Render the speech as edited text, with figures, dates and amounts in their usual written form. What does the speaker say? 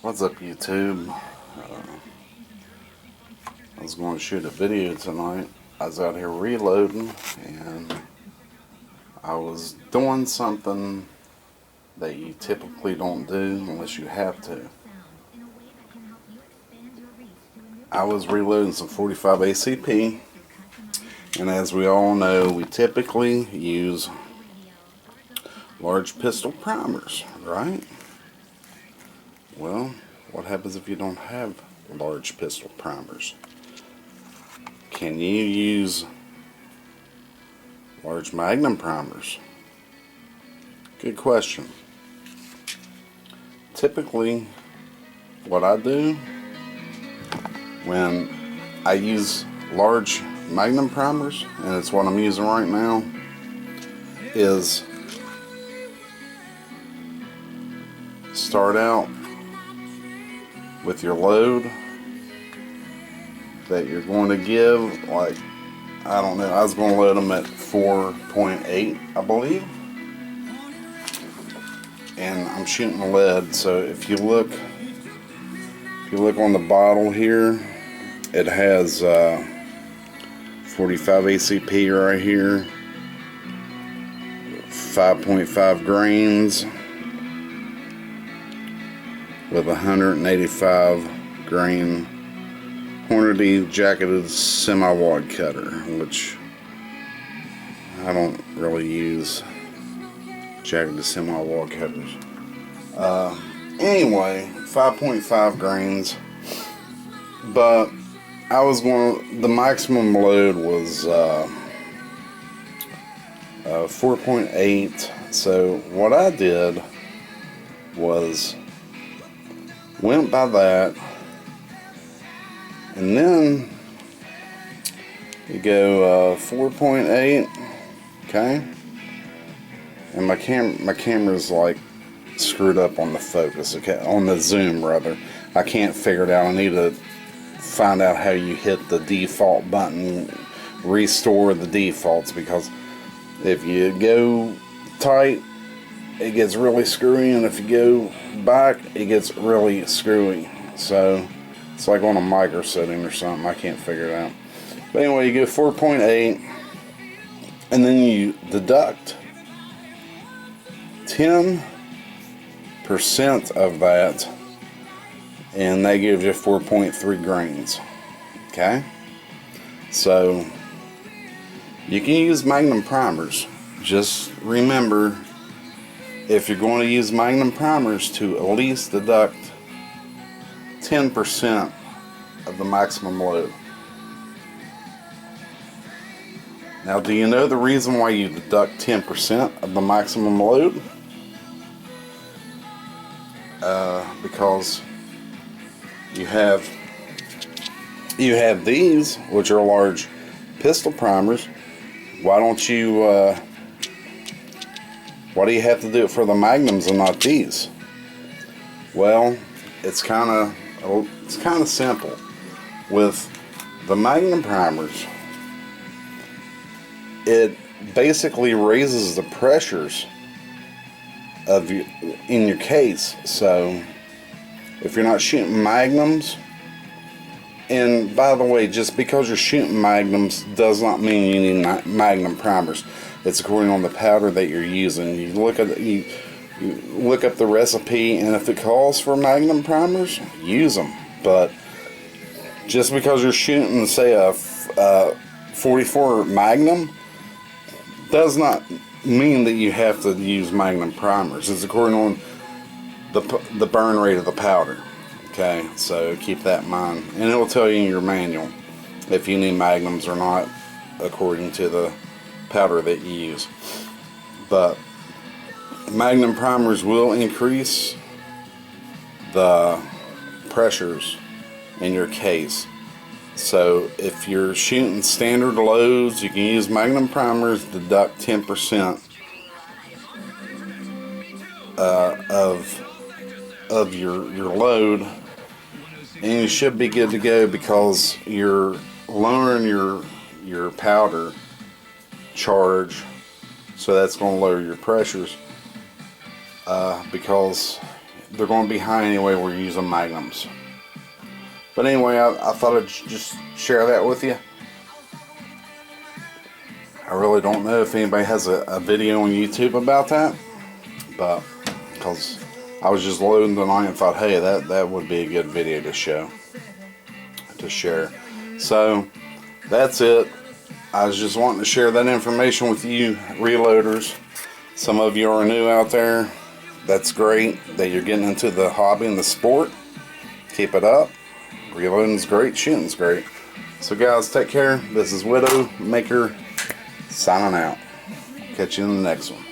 What's up, YouTube? I was going to shoot a video tonight. I was out here reloading and I was doing something that you typically don't do unless you have to. I was reloading some 45 ACP, and as we all know, we typically use large pistol primers, right? Well, what happens if you don't have large pistol primers? Can you use large Magnum primers? Good question. Typically, what I do when I use large Magnum primers, and it's what I'm using right now, is start out with your load that you're going to give, like, I don't know, I was going to load them at 4.8, I believe, and I'm shooting lead. So if you look on the bottle here, it has 45 ACP right here, 5.5 grains with 185 grain Hornady jacketed semi-wad cutter, which I don't really use jacketed semi-wad cutters. Anyway, 5.5 grains, but the maximum load was 4.8. So what I did was went by that, and then you go 4.8, okay, and my camera's like screwed up on the focus, okay, on the zoom rather. I can't figure it out. I need to find out how you hit the default button, restore the defaults, because if you go tight, it gets really screwy, and if you go back, it gets really screwy. So it's like on a micro setting or something. I can't figure it out. But anyway, you go 4.8, and then you deduct 10% of that, and that gives you 4.3 grains. Okay? So you can use Magnum primers. Just remember, if you're going to use Magnum primers, to at least deduct 10% of the maximum load. Now, do you know the reason why you deduct 10% of the maximum load? Because you have these, which are large pistol primers. Why don't you why do you have to do it for the Magnums and not these? Well, it's kind of simple. With the Magnum primers, it basically raises the pressures in your case. So if you're not shooting Magnums, and by the way, just because you're shooting Magnums does not mean you need Magnum primers. It's according on the powder that you're using. You look up the recipe, and if it calls for Magnum primers, use them. But just because you're shooting, say, a 44 Magnum, does not mean that you have to use Magnum primers. It's according on the burn rate of the powder. Okay, so keep that in mind, and it will tell you in your manual if you need Magnums or not, according to the powder that you use. But Magnum primers will increase the pressures in your case. So if you're shooting standard loads, you can use Magnum primers, deduct 10% of your load, and you should be good to go, because you're lowering your powder charge, so that's going to lower your pressures, because they're going to be high anyway. We're using Magnums. But anyway, I thought I'd just share that with you. I really don't know if anybody has a video on YouTube about that, but because I was just loading tonight and thought, hey, that would be a good video to share. So that's it. I was just wanting to share that information with you reloaders. Some of you are new out there. That's great that you're getting into the hobby and the sport. Keep it up. Reloading's great, shooting's great. So guys, take care. This is Widow Maker signing out. Catch you in the next one.